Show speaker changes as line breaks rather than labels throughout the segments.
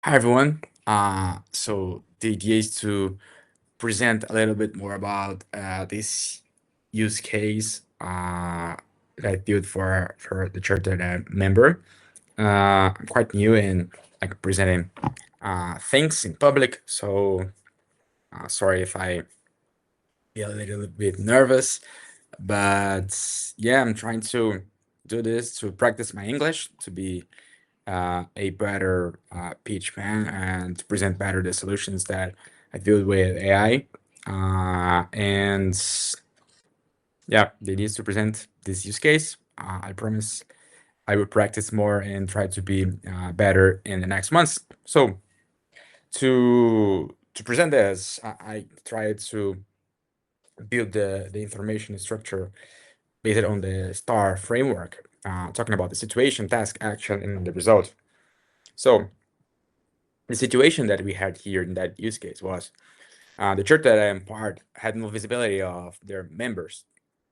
Hi everyone. So the idea is to present a little bit more about this use case that I built for the church that I'm member. I'm quite new in like presenting things in public, so sorry if I feel a little bit nervous, but yeah, I'm trying to do this to practice my English to be a better pitch man and to present better the solutions that I build with AI. And yeah, the idea is to present this use case. I promise I will practice more and try to be better in the next months. So to present this, I tried to build the information structure based on the STAR framework, talking about the situation, task, action, and the result. So the situation that we had here in that use case was the church that I am part had no visibility of their members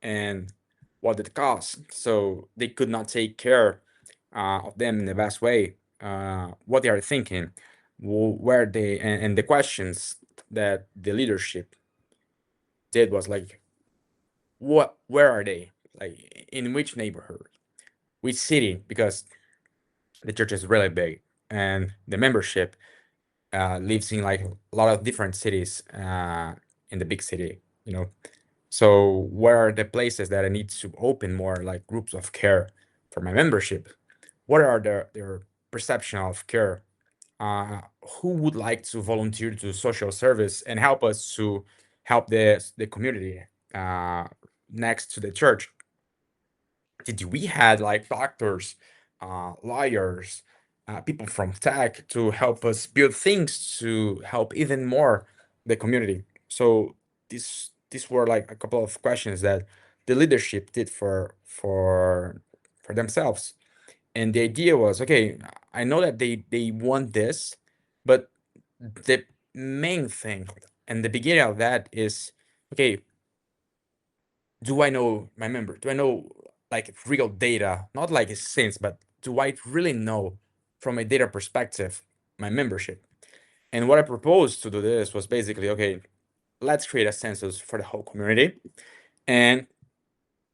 and what it cost. So they could not take care of them in the best way, what they are thinking, where they, and the questions that the leadership did was like, where are they? Like, in which neighborhood, which city? Because the church is really big and the membership lives in like a lot of different cities in the big city, you know. So where are the places that I need to open more like groups of care for my membership? What are their perception of care? Who would like to volunteer to social service and help us to help the community uh, next to the church? Did we had like doctors, lawyers, people from tech to help us build things to help even more the community. So these were like a couple of questions that the leadership did for themselves. And the idea was, okay, I know that they want this, but the main thing and the beginning of that is, okay, do I know my member? Do I know like real data? Not like a sense, but do I really know from a data perspective my membership? And what I proposed to do this was basically, okay, let's create a census for the whole community. And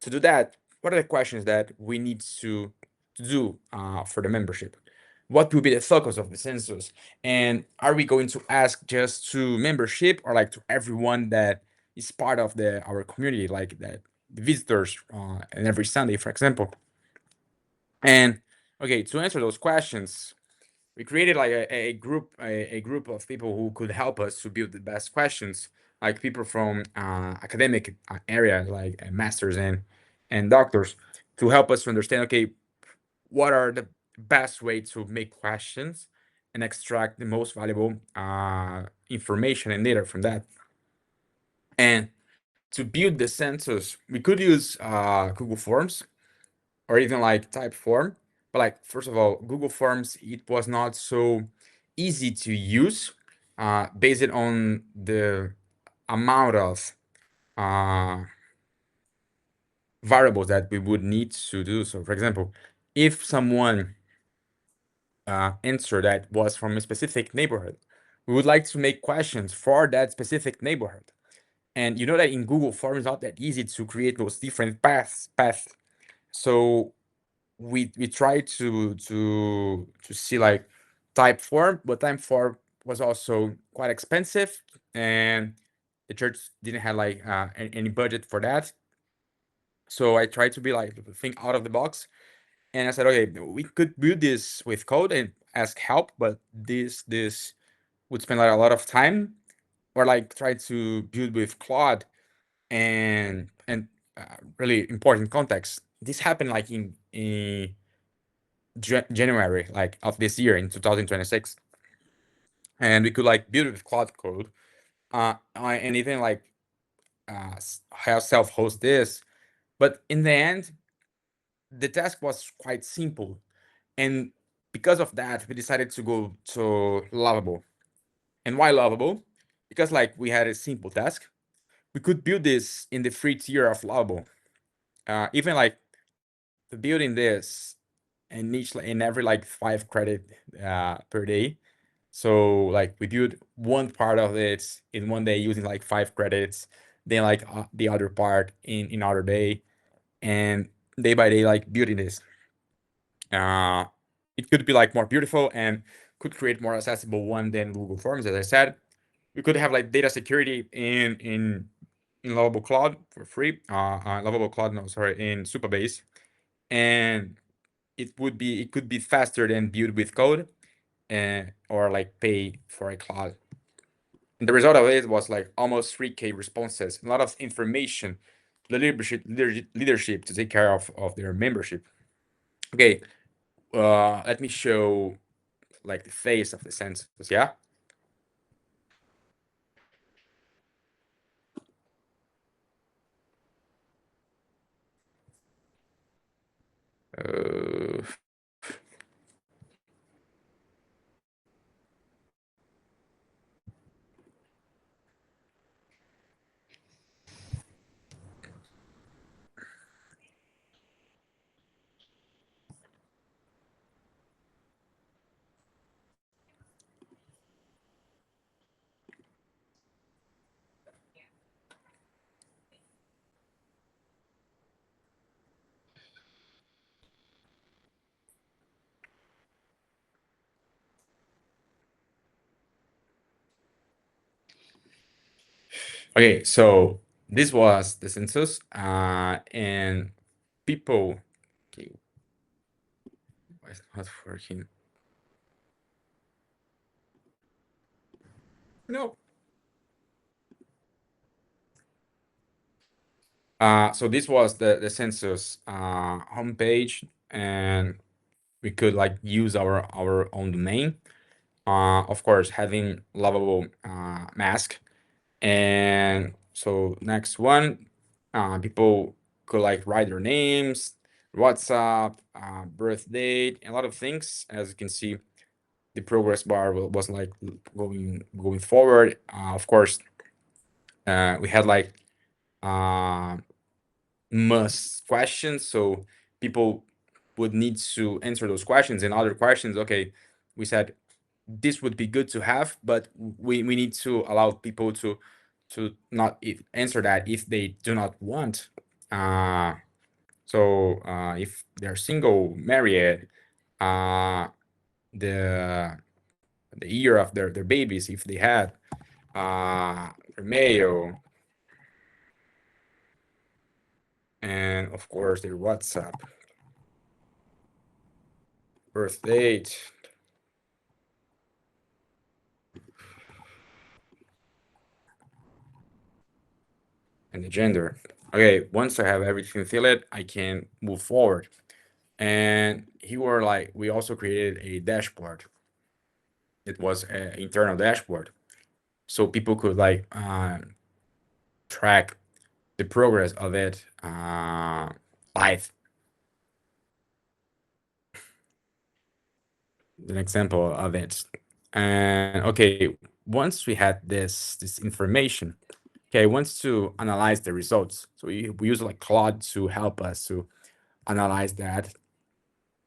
to do that, what are the questions that we need to do for the membership? What will be the focus of the census? And are we going to ask just to membership or like to everyone that is part of the our community, like the visitors and every Sunday, for example? And okay, to answer those questions, we created like a group of people who could help us to build the best questions, like people from academic areas like masters and doctors, to help us to understand, okay, what are the best way to make questions and extract the most valuable information and data from that. And to build the census, we could use Google Forms or even like Typeform. But like, first of all, Google Forms, it was not so easy to use based on the amount of uh, variables that we would need to do. So for example, if someone answer that was from a specific neighborhood, we would like to make questions for that specific neighborhood. And you know that in Google Forms, it's not that easy to create those different paths. So we tried to see like Typeform, but Typeform was also quite expensive, and the church didn't have like any budget for that. So I tried to be like think out of the box, and I said, okay, we could build this with code and ask help, but this would spend like a lot of time, or like try to build with Claude and really important context. This happened like in January like of this year in 2026, and we could like build it with Cloud Code, and even like have self-host this. But in the end, the task was quite simple, and because of that, we decided to go to Lovable. And why Lovable? Because like we had a simple task, we could build this in the free tier of Lovable. Even like building this and each in every like 5 credit per day So like we built one part of it in one day using like 5 credits, then like the other part in other day, and day by day like building this. Uh, it could be like more beautiful and could create more accessible one than Google Forms. As I said, we could have like data security in Lovable Cloud for free. Lovable Cloud, no, sorry, in Supabase, and it could be faster than build with code, and or like pay for a cloud. And the result of it was like almost 3K responses, a lot of information, leadership to take care of their membership. Okay, let me show like the face of the census. Yeah. Uh, okay, so this was the census, and people. Okay, why is it not working? No. So this was the census homepage, and we could like use our own domain. Of course, having lovable mask, and so next one, people could like write their names, WhatsApp, birth date, a lot of things. As you can see, the progress bar was like going forward. Of course, we had like uh, must questions, so people would need to answer those questions and other questions. Okay, we said this would be good to have, but we need to allow people to not answer that if they do not want. Uh, if they're single, married, uh, the the year of their babies, if they had, their male, and of course their WhatsApp, birth date, and the gender. Okay, once I have everything filled, I can move forward. And we also created a dashboard. It was an internal dashboard, so people could like track the progress of it live. An example of it. And okay, once we had this information, okay, I want to analyze the results. So we use like Claude to help us to analyze that.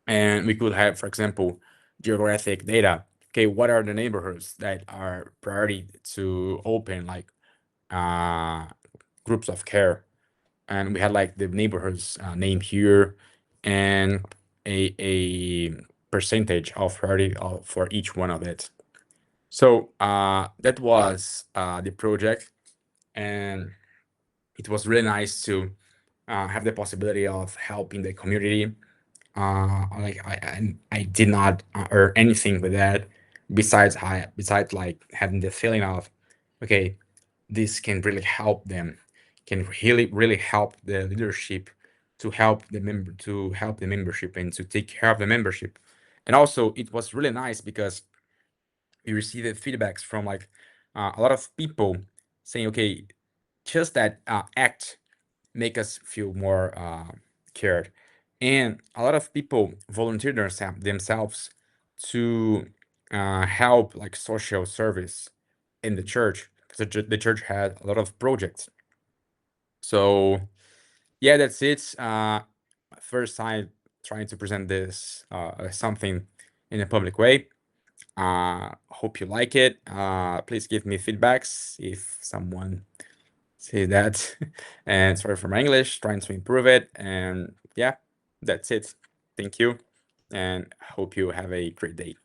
And we could have, for example, geographic data. Okay, what are the neighborhoods that are priority to open like uh, groups of care? And we had like the neighborhoods name here and a percentage of priority for each one of it. So that was the project, and it was really nice to have the possibility of helping the community. I did not earn anything with that besides like having the feeling of, okay, this can really help them, can really help the leadership to help the membership and to take care of the membership. And also it was really nice because we received feedbacks from like a lot of people saying, okay, just that act make us feel more cared. And a lot of people volunteered themselves to help like social service in the church. The church had a lot of projects. So yeah, that's it. First time trying to present this something in a public way. Hope you like it. Please give me feedbacks if someone say that. And sorry for my English, trying to improve it. And yeah, that's it. Thank you, and hope you have a great day.